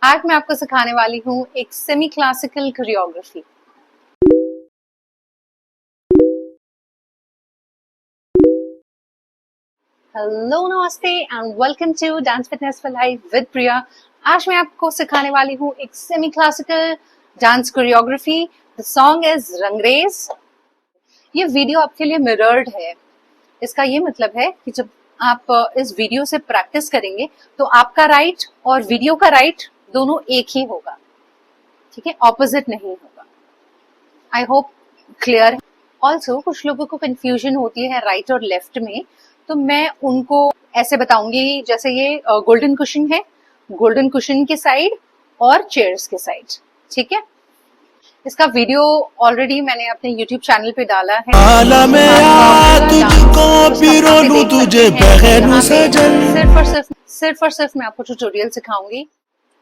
आज मैं आपको सिखाने वाली हूँ एक सेमी क्लासिकल कोरियोग्राफी। हेलो, नमस्ते and welcome to dance fitness for life with Priya. आज मैं आपको सिखाने वाली हूँ एक semi classical dance choreography. The song is Rangrez. ये वीडियो आपके लिए मिरर्ड है। इसका ये मतलब है कि जब आप इस वीडियो से प्रैक्टिस करेंगे तो आपका राइट और वीडियो का राइट दोनों एक ही होगा, ठीक है, ऑपोजिट नहीं होगा। आई होप क्लियर है। ऑल्सो कुछ लोगों को कंफ्यूजन होती है राइट और लेफ्ट में, तो मैं उनको ऐसे बताऊंगी जैसे ये गोल्डन कुशन है, गोल्डन कुशन के साइड और चेयर्स के साइड, ठीक है। इसका वीडियो ऑलरेडी मैंने अपने YouTube चैनल पे डाला है। सिर्फ और सिर्फ मैं आपको ट्यूटोरियल सिखाऊंगी।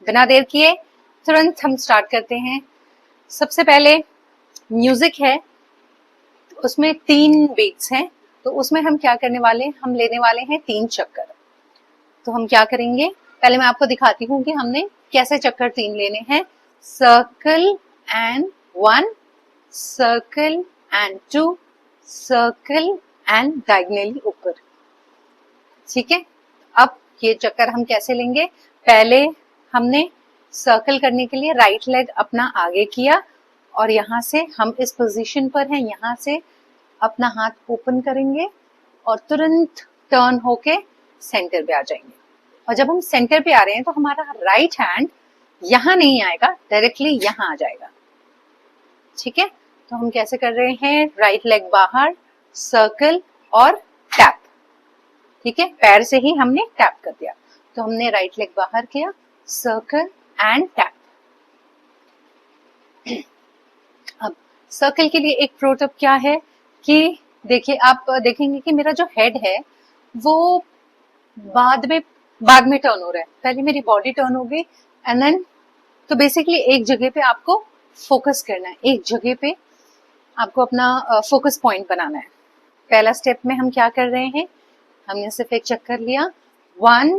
बिना देर किए तुरंत हम स्टार्ट करते हैं। सबसे पहले म्यूजिक है, उसमें 3 बीट्स हैं, तो उसमें हम क्या करने वाले हैं, हम लेने वाले हैं 3 चक्कर। तो हम क्या करेंगे, पहले मैं आपको दिखाती हूँ कि हमने कैसे चक्कर 3 लेने हैं। Circle and 1, circle and 2, circle and diagonally ऊपर, ठीक है। अब ये चक्कर हम कैसे लेंगे, पहले हमने सर्कल करने के लिए राइट लेग अपना आगे किया और यहाँ से हम इस पोजीशन पर हैं, यहाँ से अपना हाथ ओपन करेंगे और तुरंत टर्न होके सेंटर पे आ जाएंगे। और जब हम सेंटर पे आ रहे हैं तो हमारा राइट हैंड यहाँ नहीं आएगा, डायरेक्टली यहाँ आ जाएगा, ठीक है। तो हम कैसे कर रहे हैं, राइट लेग बाहर, सर्कल और टैप, ठीक है, पैर से ही हमने टैप कर दिया। तो हमने राइट लेग बाहर किया, सर्कल एंड टैप। अब सर्कल के लिए एक प्रो टिप क्या है कि देखिए, आप देखेंगे कि मेरा जो हेड है वो बाद में टर्न हो रहा है। पहले मेरी बॉडी टर्न हो गई एंड देन, तो बेसिकली एक जगह पे आपको फोकस करना है, एक जगह पे आपको अपना फोकस पॉइंट बनाना है। पहला स्टेप में हम क्या कर रहे हैं, हमने सिर्फ एक चक्कर लिया, 1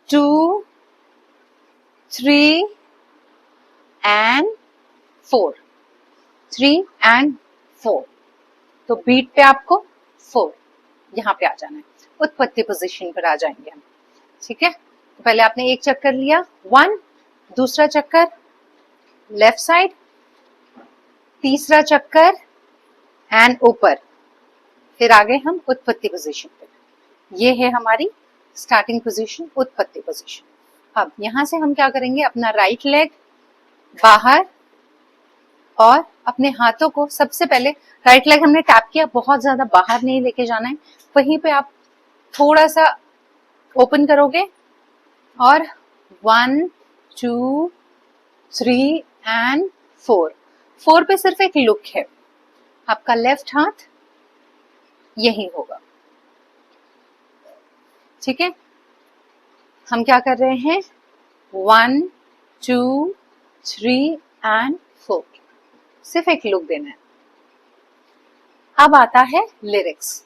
2 3 एंड 4, 3 एंड 4। तो बीट पे आपको 4 यहाँ पे आ जाना है, उत्पत्ति पोजीशन पर आ जाएंगे हम, ठीक है। तो पहले आपने एक चक्कर लिया 1, दूसरा चक्कर लेफ्ट साइड, तीसरा चक्कर एंड ऊपर, फिर आगे हम उत्पत्ति पोजीशन पे। ये है हमारी स्टार्टिंग पोजीशन, उत्पत्ति पोजीशन। अब यहाँ से हम क्या करेंगे, अपना राइट लेग बाहर और अपने हाथों को, सबसे पहले राइट लेग हमने टैप किया, बहुत ज्यादा बाहर नहीं लेके जाना है, वहीं पे आप थोड़ा सा ओपन करोगे और 1 2 3 एंड 4 पे सिर्फ एक लुक है, आपका लेफ्ट हाथ यही होगा, ठीक है। हम क्या कर रहे हैं, 1 2 3 एंड 4, सिर्फ एक लुक देना है। अब आता है लिरिक्स।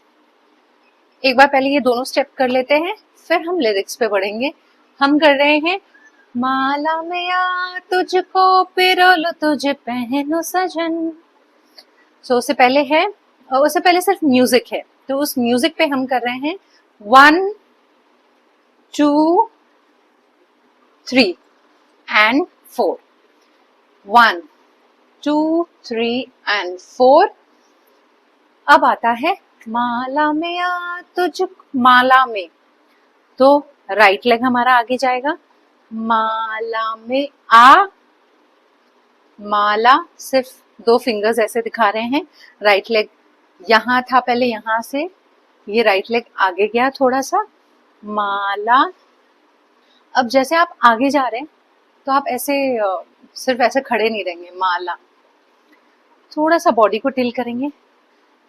एक बार पहले ये दोनों स्टेप कर लेते हैं, फिर हम लिरिक्स पे बढ़ेंगे। हम कर रहे हैं, माला में आ तुझको पिरोलो तुझे पहनो सजन। सो उससे पहले है, उससे पहले सिर्फ म्यूजिक है, तो उस म्यूजिक पे हम कर रहे हैं 1 2 3 एंड 4, 1 2 3 एंड 4। अब आता है माला में आ तुझ, माला में, तो राइट लेग हमारा आगे जाएगा, माला में आ, माला सिर्फ 2 फिंगर्स ऐसे दिखा रहे हैं, राइट लेग यहाँ था पहले, यहाँ से ये राइट लेग आगे गया थोड़ा सा, माला। अब जैसे आप आगे जा रहे हैं तो आप ऐसे सिर्फ ऐसे खड़े नहीं रहेंगे, माला, थोड़ा सा बॉडी को टिल करेंगे,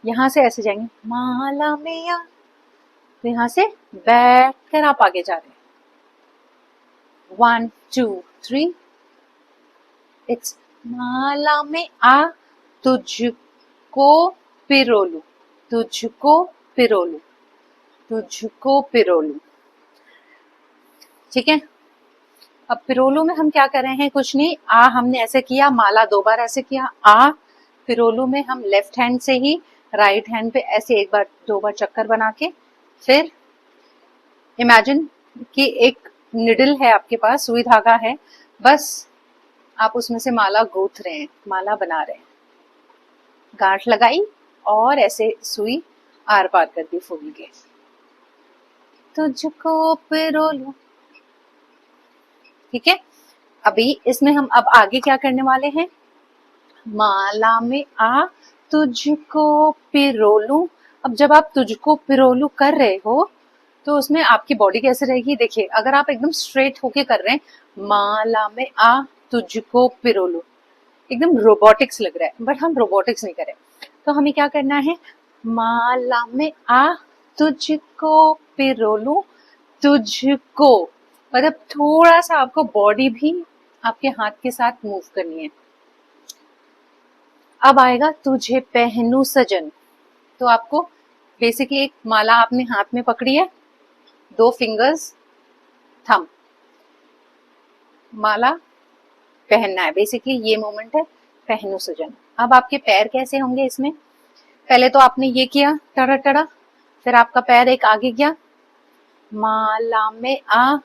यहाँ से ऐसे जाएंगे, माला में आ, तो यहाँ से बैठ कर आप आगे जा रहे हैं, 1 2 3, इट्स माला में आ तुझको पिरोलू, तुझको पिरोलू, तुझको पिरोलू, ठीक है। अब पिरोलू में हम क्या कर रहे हैं, कुछ नहीं, आ हमने ऐसे किया, माला 2 बार ऐसे किया, आ। पिरोलू में हम लेफ्ट हैंड से ही राइट हैंड पे ऐसे 1 बार 2 बार चक्कर बना के, फिर इमेजिन कि एक निडल है आपके पास, सुई धागा है, बस आप उसमें से माला गूंथ रहे हैं, माला बना रहे हैं। गांठ लगाई और ऐसे सुई आर पार कर दी फूल के। तुझको पिरोलू, ठीक है। अभी इसमें हम अब आगे क्या करने वाले हैं, माला में आ तुझको पिरोलू। अब जब आप तुझको पिरोलू कर रहे हो तो उसमें आपकी बॉडी कैसे रहेगी, देखिए अगर आप एकदम स्ट्रेट होके कर रहे हैं, माला में आ तुझको पिरोलू, एकदम रोबोटिक्स लग रहा है, बट हम रोबोटिक्स नहीं करें। तो हमें क्या करना है, माला में आ तुझको पिरोलू, तुझको, मतलब थोड़ा सा आपको बॉडी भी आपके हाथ के साथ मूव करनी है। अब आएगा तुझे पहनू सजन। तो आपको बेसिकली एक माला आपने हाथ में पकड़ी है, 2 फिंगर्स, थंब, माला पहनना है, बेसिकली ये मोमेंट है पहनू सजन। अब आपके पैर कैसे होंगे इसमें, पहले तो आपने ये किया टड़ा टड़ा, फिर आपका पैर एक आगे गया, माला में आ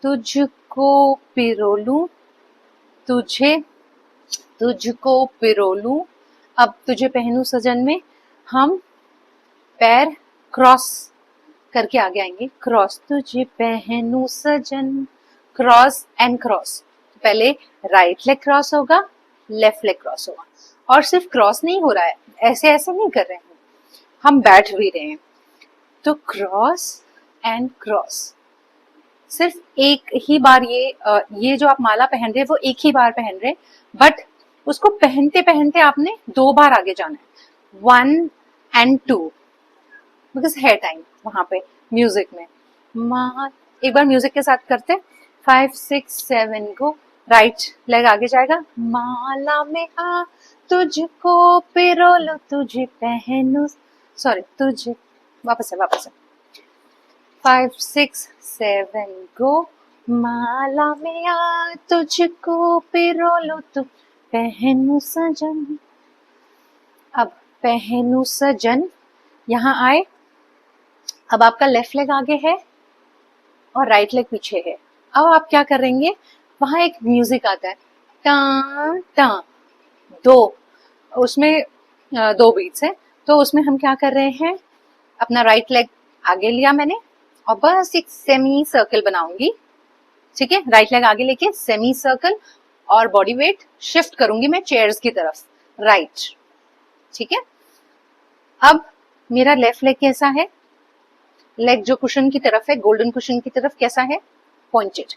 तुझको पिरोलू, तुझे तुझको पिरोलू। अब तुझे पहनू सजन में हम पैर क्रॉस करके आगे आएंगे, क्रॉस, तुझे पहनू सजन, क्रॉस एंड क्रॉस। पहले राइट लेग क्रॉस होगा, लेफ्ट लेग क्रॉस होगा, और सिर्फ क्रॉस नहीं हो रहा है, ऐसे ऐसे नहीं कर रहे हैं, हम बैठ भी रहे हैं। तो क्रॉस एंड क्रॉस, सिर्फ एक ही बार ये जो आप माला पहन रहे हैं वो एक ही बार पहन रहे हैं, बट उसको पहनते पहनते आपने 2 बार आगे जाना है, 1 and 2, बिकॉज है टाइम वहां पे म्यूजिक में। एक बार म्यूजिक के साथ करते, 5 6 7 गो, राइट लेग आगे जाएगा, माला में आ तुझको पिरोलू, तुझे पहनू, सॉरी तुझे, वापस है 5 6 7 गो, माला में आ तुझको पिरोलू, तू पहनू सजन। अब पहनू सजन, यहाँ आए, अब आपका लेफ्ट लेग आगे है और राइट लेग पीछे है। अब आप क्या करेंगे, वहां एक म्यूजिक आता है, टा टा, 2, उसमें 2 बीट्स है, तो उसमें हम क्या कर रहे हैं, अपना राइट लेग आगे लिया मैंने और बस एक सेमी सर्कल बनाऊंगी, ठीक है, राइट लेग आगे लेके सेमी सर्कल, और बॉडी वेट शिफ्ट करूंगी मैं चेयर्स की तरफ, राइट, ठीक है। अब मेरा लेफ्ट लेग कैसा है, लेग जो कुशन की तरफ है, गोल्डन कुशन की तरफ कैसा है, पॉइंटेड,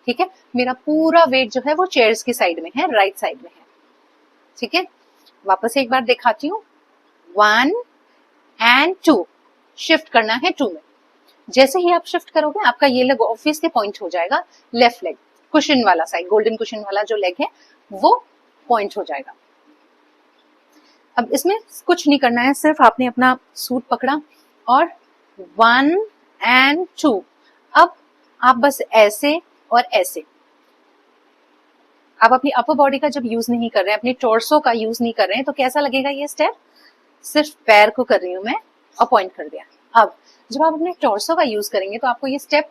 ठीक है। मेरा पूरा वेट जो है वो चेयर्स की साइड में है, राइट साइड में है, ठीक है। वापस एक बार दिखाती हूँ, 1 and 2, शिफ्ट करना है 2 में। जैसे ही आप शिफ्ट करोगे आपका ये लेग ऑब्वियसली पॉइंट हो जाएगा, लेफ्ट लेग कुशन वाला साइड, गोल्डन कुशन वाला जो लेग है वो पॉइंट हो जाएगा। अब इसमें कुछ नहीं करना है, सिर्फ आपने अपना सूट पकड़ा और 1 and 2, अब आप बस ऐसे और ऐसे, आप अपनी अपर बॉडी का जब यूज नहीं कर रहे हैं, अपने टॉर्सो का यूज नहीं कर रहे हैं, तो कैसा लगेगा ये स्टेप, सिर्फ पैर को कर रही हूं मैं और पॉइंट कर दिया। अब जब आप अपने टॉर्सो का यूज करेंगे तो आपको ये स्टेप,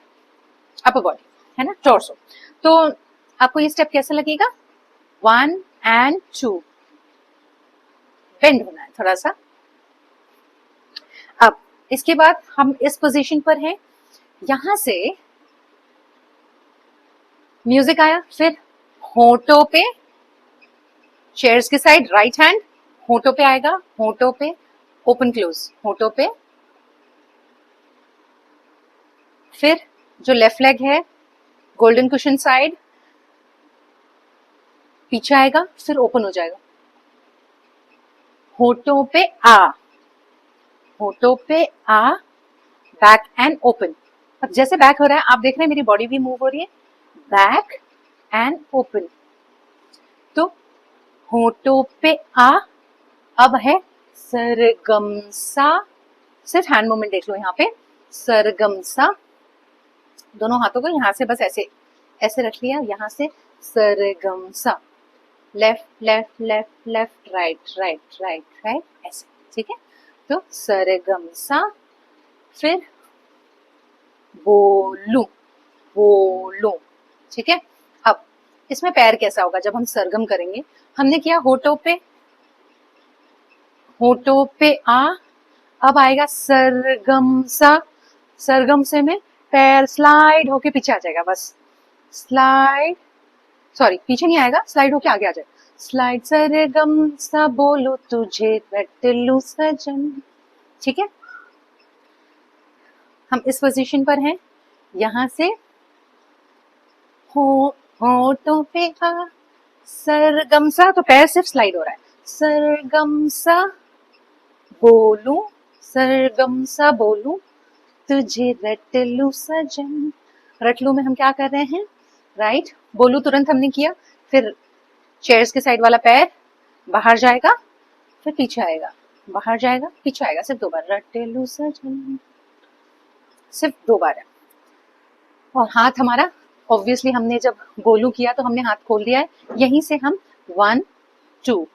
अपर बॉडी है ना, टॉर्सो, तो आपको ये स्टेप कैसा लगेगा, 1 and 2, बेंड होना है थोड़ा सा। अब इसके बाद हम इस पोजीशन पर हैं, यहां से म्यूजिक आया, फिर होठों पे, चेयर्स के साइड राइट हैंड होठों पे आएगा, होठों पे ओपन क्लोज, होठों पे, फिर जो लेफ्ट लेग है गोल्डन कुशन साइड पीछे आएगा, फिर ओपन हो जाएगा, होठों पे आ, होठों पे आ, बैक एंड ओपन। अब जैसे बैक हो रहा है आप देख रहे हैं मेरी बॉडी भी मूव हो रही है, बैक एंड ओपन। तो होठों पे आ, अब है सरगम सा, सिर्फ हैंड मूवमेंट देख लो यहाँ पे, सरगम सा, दोनों हाथों को यहाँ से बस ऐसे ऐसे रख लिया, यहाँ से सरगम सा, left left left left right right right right, ऐसे, ठीक है। तो सरगम सा, फिर बोलू बोलू, ठीक है। अब इसमें पैर कैसा होगा जब हम सरगम करेंगे, हमने किया होठों पे आ, अब आएगा सरगम सा, सरगम से में पैर स्लाइड होके पीछे आ जाएगा, बस स्लाइड, सॉरी पीछे नहीं आएगा, स्लाइड होके आगे आ जाएगा, स्लाइड सरगम सा बोलो तुझे रट लूं सजन, ठीक है। हम इस पोजीशन पर हैं, यहां से होठों पे आ, सरगम सा, तो पैर सिर्फ स्लाइड हो रहा है, सरगम सा बोलूं, सरगम सा बोलूं तुझे रट लूं सजन, रट लूं में हम क्या कर रहे हैं, राइट, बोलू तुरंत हमने किया, फिर चेयर्स के साइड वाला पैर बाहर जाएगा, फिर पीछे आएगा, बाहर जाएगा पीछे आएगा, सिर्फ 2 बार, रट लूं सजन, सिर्फ 2 बार है। और हाथ हमारा ऑब्वियसली हमने जब बोलू किया तो हमने हाथ खोल दिया है, यहीं से हम 1 2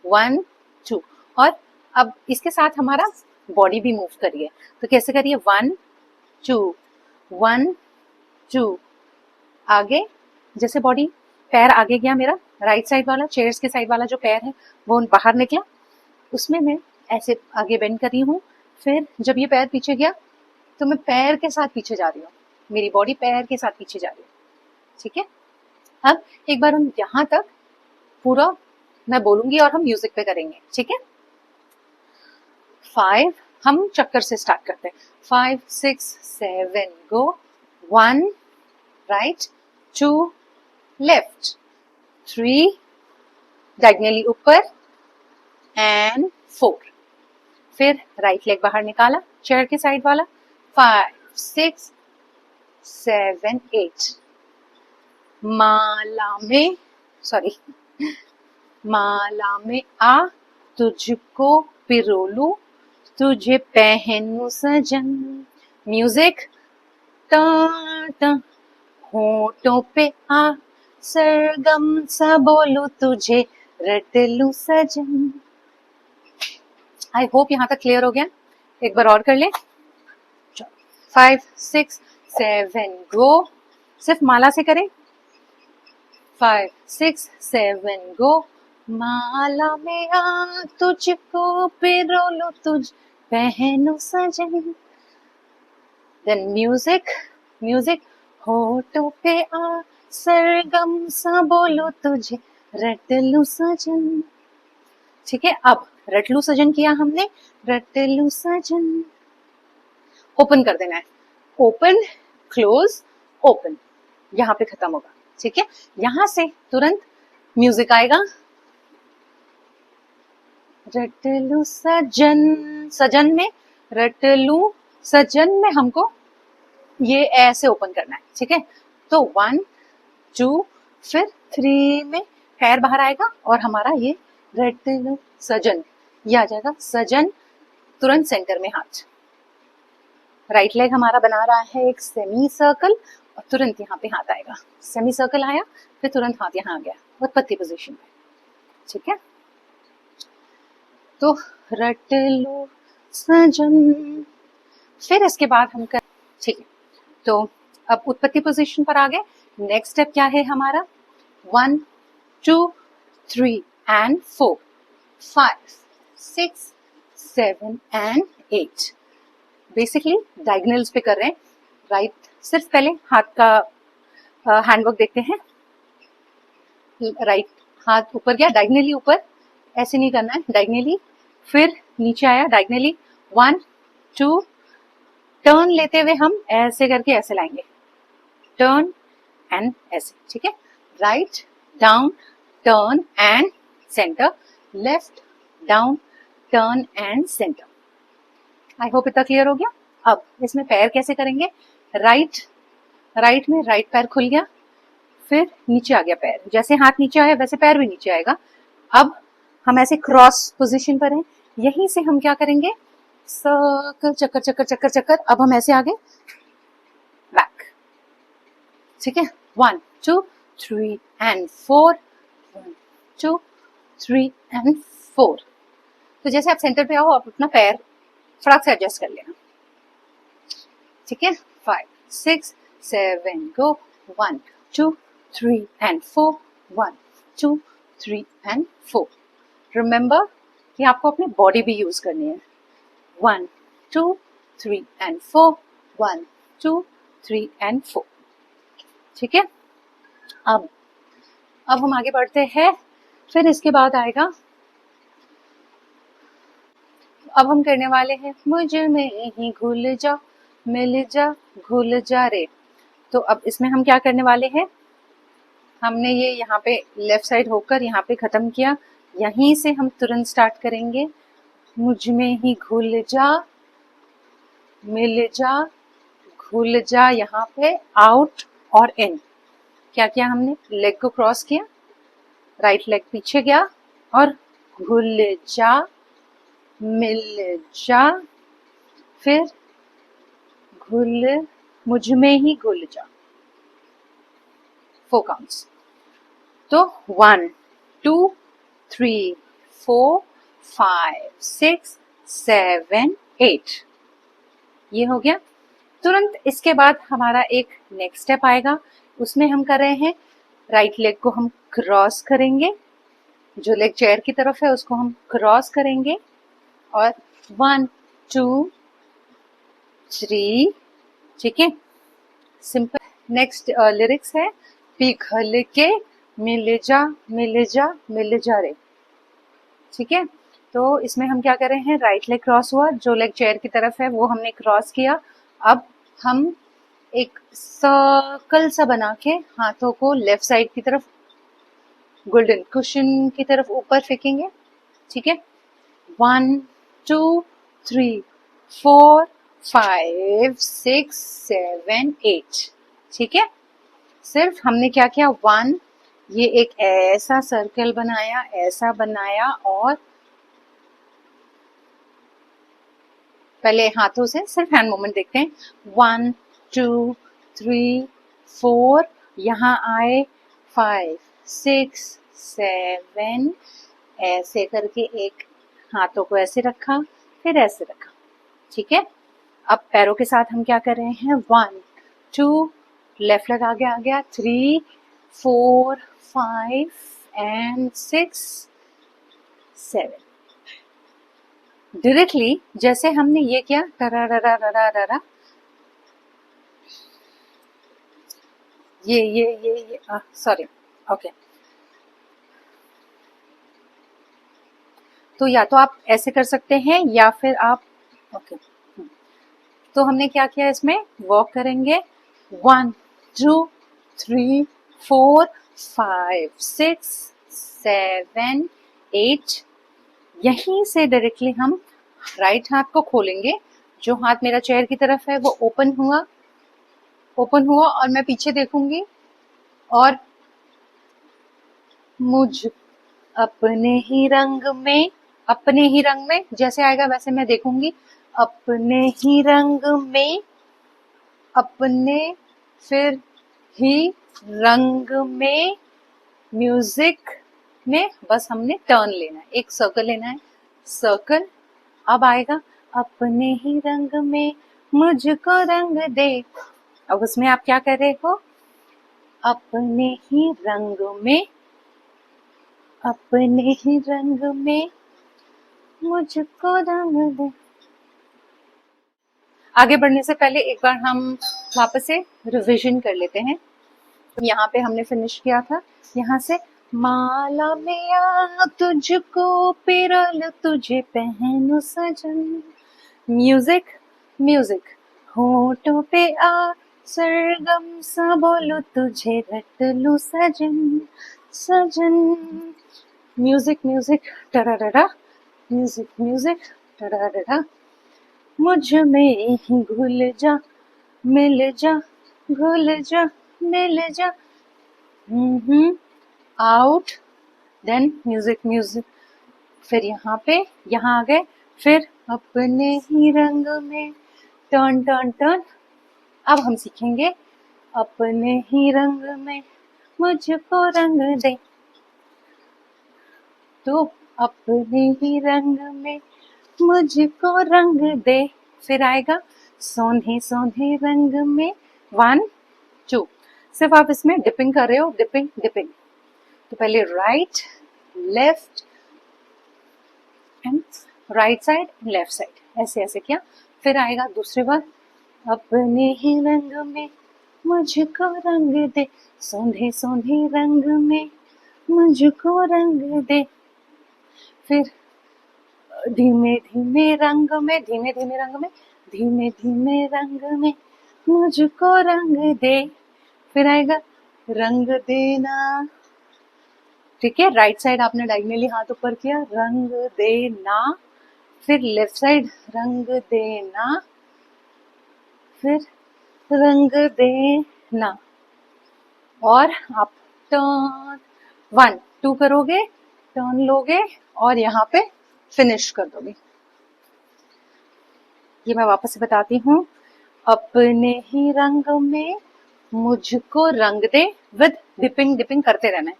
1 2, और अब इसके साथ हमारा बॉडी भी मूव करिए, तो कैसे करिए, 1 2 1 2, आगे, जैसे बॉडी पैर आगे गया मेरा, राइट साइड वाला चेयर्स के साइड वाला जो पैर है वो बाहर निकला, उसमें मैं ऐसे आगे बेंड कर रही हूँ, फिर जब ये पैर पीछे गया तो मैं पैर के साथ पीछे जा रही हूँ, मेरी बॉडी पैर के साथ पीछे जा रही है, ठीक है। अब एक बार हम यहां तक पूरा मैं बोलूंगी और हम म्यूजिक पे करेंगे, ठीक है। 5, हम चक्कर से स्टार्ट करते हैं, 5 6 7 गो, 1 राइट, 2 लेफ्ट, 3 डायगनली ऊपर एंड 4, फिर राइट लेग बाहर निकाला चेयर के साइड वाला, 5 6 7 8, माला में आ, तुझको पिरोलू तुझे पहनू सजन, म्यूजिक, टा टा, होठों पे आ, सरगम सा बोलू तुझे रट लूं सजन। आई होप यहाँ तक क्लियर हो गया, एक बार और कर ले, 5 6 7 गो, सिर्फ माला से करें, 5 6 7 गो, माला में आ, तुझको पिरोलू तुझ पहनू सजन, देन म्यूजिक, होठों पे आ, सरगम सा बोलो तुझे रट लूं सजन, ठीक है। अब रट लूं सजन किया हमने, रट लूं सजन, ओपन कर देना है, ओपन क्लोज ओपन, यहाँ पे खत्म होगा, ठीक है। यहां से तुरंत म्यूजिक आएगा, रट लूं सजन, सजन में रट लूं सजन में हमको ये ऐसे ओपन करना है, ठीक है। तो 1 2, फिर 3 में पैर बाहर आएगा और हमारा ये रट लूं सजन, ये आ जाएगा सजन, तुरंत सेंटर में हाथ, राइट लेग हमारा बना रहा है एक सेमी सर्कल, और तुरंत यहाँ पे हाथ आएगा, सेमी सर्कल आया, फिर तुरंत हाथ यहाँ आ गया उत्पत्ति पोजीशन में, ठीक है। तो रट लो सजन, फिर इसके बाद हम कर, ठीक है। तो अब उत्पत्ति पोजीशन पर आ गए, नेक्स्ट स्टेप क्या है हमारा, 1 2 3 एंड 4 5 6 7 एंड 8, बेसिकली डायगोनल्स पे कर रहे हैं, राइट, सिर्फ पहले हाथ का हैंडवर्क देखते हैं, राइट हाथ ऊपर गया डायगोनली ऊपर, ऐसे नहीं करना है, डायगोनली, फिर नीचे आया डायगोनली, 1 2, टर्न लेते हुए हम ऐसे करके ऐसे लाएंगे, टर्न एंड ऐसे, ठीक है, write down turn and centre, left down turn and centre. I hope इतना क्लियर हो गया। अब इसमें पैर कैसे करेंगे, राइट में राइट पैर खुल गया, फिर नीचे आ गया पैर, जैसे हाथ नीचे आया वैसे पैर भी नीचे आएगा। अब हम ऐसे क्रॉस पोजीशन पर हैं, यहीं से हम क्या करेंगे, सर्कल चक्कर चक्कर चक्कर चक्कर, अब हम ऐसे आगे बैक, ठीक है, 1 2 3 and 4, 1 2 3 and 4। तो जैसे आप सेंटर पे आओ, आप अपना पैर फटाक से एडजस्ट कर लेना, ठीक है। 5 6 7 गो, 1 2 3 and 4, 1 2 3 and 4। रिमेंबर कि आपको अपनी बॉडी भी यूज करनी है। 1 2 3 and 4, 1 2 3 and 4, ठीक है। अब हम आगे बढ़ते हैं। फिर इसके बाद आएगा, अब हम करने वाले हैं मुझ में ही घुल जा, मिल जा, घुल जा रे। तो अब इसमें हम क्या करने वाले हैं, हमने ये यहाँ पे लेफ्ट साइड होकर यहाँ पे खत्म किया, यहीं से हम तुरंत स्टार्ट करेंगे। मुझ में ही घुल जा, मिल जा, घुल जा, यहाँ पे आउट और इन। क्या किया हमने, लेग को क्रॉस किया, राइट लेग पीछे गया और घुल जा, मिल जा, फिर घुल, मुझ में ही घुल जा। 4 काउंट्स। तो 1 2 3 4 5 6 7 8, ये हो गया। तुरंत इसके बाद हमारा एक नेक्स्ट स्टेप आएगा, उसमें हम कर रहे हैं राइट लेग को हम क्रॉस करेंगे, जो लेग चेयर की तरफ है उसको हम क्रॉस करेंगे और 1 2 3, ठीक है, सिंपल। नेक्स्ट लिरिक्स है पिघल के मिल जा, मिल जा, मिल जा रे, ठीक है। तो इसमें हम क्या कर रहे हैं, राइट लेग क्रॉस हुआ, जो लेग चेयर की तरफ है वो हमने क्रॉस किया। अब हम एक सर्कल सा बना के हाथों को लेफ्ट साइड की तरफ गोल्डन कुशन की तरफ ऊपर फेंकेंगे, ठीक है। 1 2 3 4 5 6 7 8, ठीक है। सिर्फ हमने क्या किया, 1, ये एक ऐसा सर्कल बनाया, ऐसा बनाया, और पहले हाथों से सिर्फ हैंड मूवमेंट देखते हैं। 1 2 3 4, यहाँ आए 5 6 7, ऐसे करके एक हाथों को ऐसे रखा, फिर ऐसे रखा, ठीक है। अब पैरों के साथ हम क्या कर रहे हैं, 1 2, लेफ्ट लेग आगे आ गया, 3 4 5 and 6 7। डायरेक्टली जैसे हमने ये किया, टरा, ये सॉरी, ओके। तो या तो आप ऐसे कर सकते हैं या फिर आप, ओके। तो हमने क्या किया, इसमें वॉक करेंगे, 1 2 3 4 5 6 7 8। यहीं से डायरेक्टली हम राइट हाथ को खोलेंगे, जो हाथ मेरा चेयर की तरफ है वो ओपन हुआ और मैं पीछे देखूंगी और मुझ अपने ही रंग में जैसे आएगा वैसे मैं देखूंगी, अपने ही रंग में, अपने फिर ही रंग में, म्यूजिक में, बस हमने टर्न लेना है, एक सर्कल लेना है, सर्कल। अब आएगा अपने ही रंग में मुझको रंग दे। अब उसमें आप क्या कर रहे हो, अपने ही रंग में, अपने ही रंग में मुझको रंग दे। आगे बढ़ने से पहले एक बार हम वापस से रिवीजन कर लेते हैं। यहाँ पे हमने फिनिश किया था, यहाँ से माला मिया तुझको पिरल तुझे पहनू सजन, म्यूजिक होठों पे आ सरगम सा बोलो तुझे रट लूं सजन, म्यूजिक टरारा, म्यूजिक टरारा, मुझ में ही घुल जा, मिल जा, घुल जा, मिल जा, आउट, देन म्यूजिक, फिर यहाँ आ गए, फिर अपने ही रंग में, टर्न। अब हम सीखेंगे अपने ही रंग में मुझको रंग दे, तू अपने ही रंग में मुझको रंग दे। फिर आएगा सोने सोने रंग में, 1 2। सिर्फ आप इसमें डिपिंग कर रहे हो, डिपिंग डिपिंग। तो पहले right left and right side left side, ऐसे ऐसे किया। फिर आएगा दूसरी बार, अपने ही रंग में मुझको रंग दे, सोने सोने रंग में मुझको रंग दे। फिर धीमे धीमे रंग में, धीमे धीमे रंग में, धीमे धीमे रंग में मुझको रंग दे। फिर आएगा रंग देना, ठीक है। राइट साइड आपने डायगनली हाथ ऊपर किया, रंग देना। फिर लेफ्ट साइड रंग देना, फिर रंग देना। और आप टर्न 1 2 करोगे, टर्न लोगे और यहाँ पे फिनिश कर दोगे। ये मैं वापस से बताती हूँ, अपने ही रंग में मुझको रंग दे, विद डिपिंग डिपिंग करते रहना है।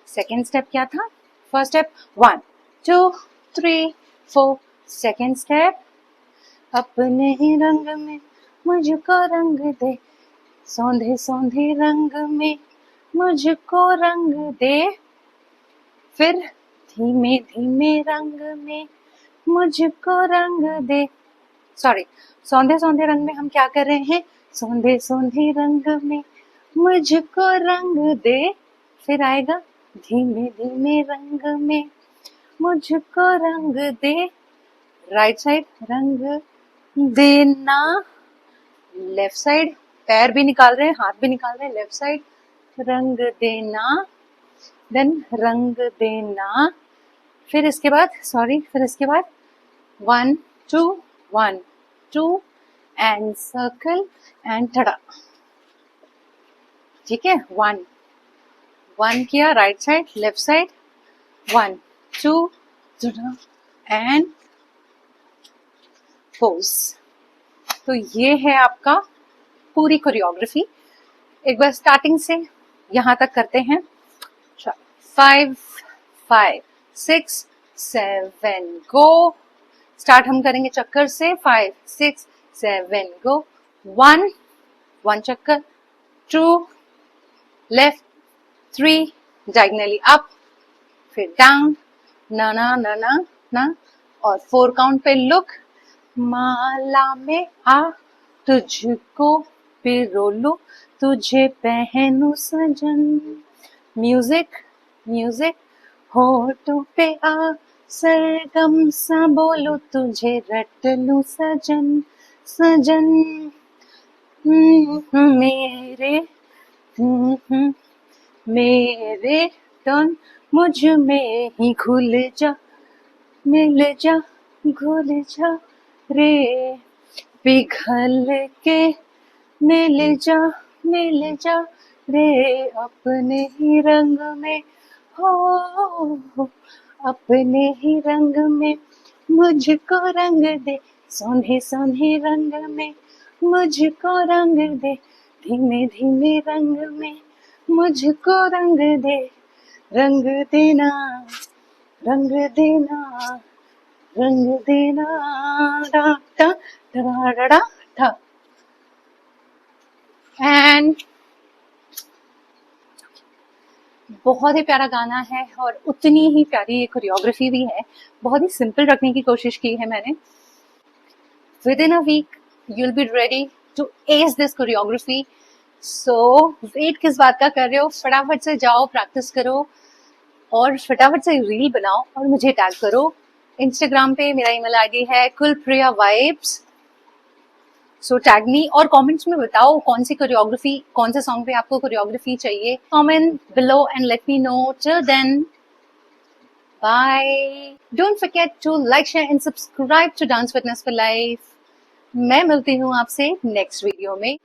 सेकेंड स्टेप क्या था? फर्स्ट स्टेप 1 2 3 4, सेकेंड स्टेप अपने ही रंग में मुझको रंग दे, सौंधे सौंधे रंग में मुझको रंग दे। फिर धीमे धीमे रंग में मुझको रंग दे, सॉरी, सौंधे सौंधे रंग में हम क्या कर रहे हैं? सौंधे सौंधे रंग में मुझको रंग दे। फिर आएगा धीमे धीमे रंग में मुझको रंग दे, राइट साइड रंग देना, लेफ्ट साइड पैर भी निकाल रहे हैं, हाथ भी निकाल रहे हैं, लेफ्ट साइड रंग देना, देन रंग देना। फिर इसके बाद फिर इसके बाद 1 2 1 2 एंड सर्कल एंड टड़ा, ठीक है। 1 1 किया, right side left side, 1 2 and pose. तो ये है आपका पूरी कोरियोग्राफी। एक बार स्टार्टिंग से यहाँ तक करते हैं। 5 5 6 7 गो। स्टार्ट हम करेंगे चक्कर से, 5 6 7 गो। 1 1 चक्कर, 2 लेफ्ट, 3 डायगनली अप, फिर डाउन, ना ना ना ना ना, और 4 काउंट पे लुक, माला में आ तुझको पिरो लूं, तुझे पहनूं सजन। म्यूजिक म्यूजिक, होठों पे आ सरगम सा बोलूं, तुझे रट लूं सजन सजन। मेरे मेरे टन मुझ में ही घुल जा, मिल जा घुल जा रे, पिघल के मिल जा रे, अपने ही रंग में हो, अपने ही रंग में मुझको रंग दे, सोने सोने रंग में मुझको रंग दे, धीमे धीमे रंग में मुझको रंग दे, रंग देना रंग देना रंग देना, डा डा डा डा डा डा। एंड बहुत ही प्यारा गाना है और उतनी ही प्यारी ये कोरियोग्राफी भी है। बहुत ही सिंपल रखने की कोशिश की है मैंने। With in a week you will be ready to ace this choreography. So wait किस बात का कर रहे हो? फटाफट से जाओ, प्रैक्टिस करो और फटाफट से रील बनाओ और मुझे टैग करो। इंस्टाग्राम पे मेरा ईमेल आईडी है कुलप्रिया वाइब्स। सो टैग मी और कमेंट्स में बताओ कौन सी कोरियोग्राफी, कौन से सॉन्ग पे आपको कोरियोग्राफी चाहिए। Comment below and let me know. Till then, bye. Don't forget to like, share and subscribe to dance fitness for Life. मैं मिलती हूँ आपसे नेक्स्ट वीडियो में।